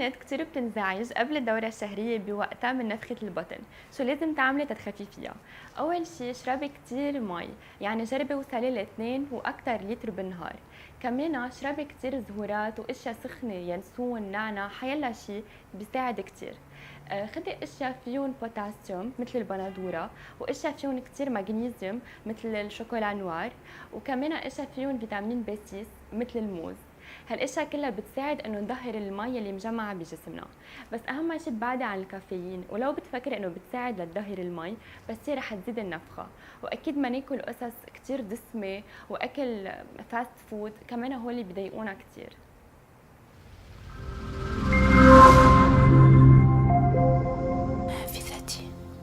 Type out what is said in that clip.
بنت كتير بتنزعج قبل الدورة الشهرية بوقتها من نفخة البطن، شو لازم تعملي تتخففيها؟ أول شي اشربي كتير مي، يعني جربي وصلي ل2 وأكتر لتر بالنهار، كمان اشربي كتير زهورات واشياء سخنة ينسون نعناع حيلا شي بيساعد كتير. خدي اشياء فيهم بوتاسيوم مثل البندورة، واشياء فيهم كتير مغنيسيوم مثل الشوكولا نوار، وكمان اشياء فيهم فيتامين بي 6 مثل الموز. هالاشياء كلها بتساعد انه نظهر المي اللي مجمعه بجسمنا. بس اهم شيء تبعدي عن الكافيين، ولو بتفكري انه بتساعد لتظهر المي بس هي رح تزيد النفخه. واكيد ما ناكل قصص كتير دسمه واكل فاست فود، كمان هول اللي بضايقونا كتير.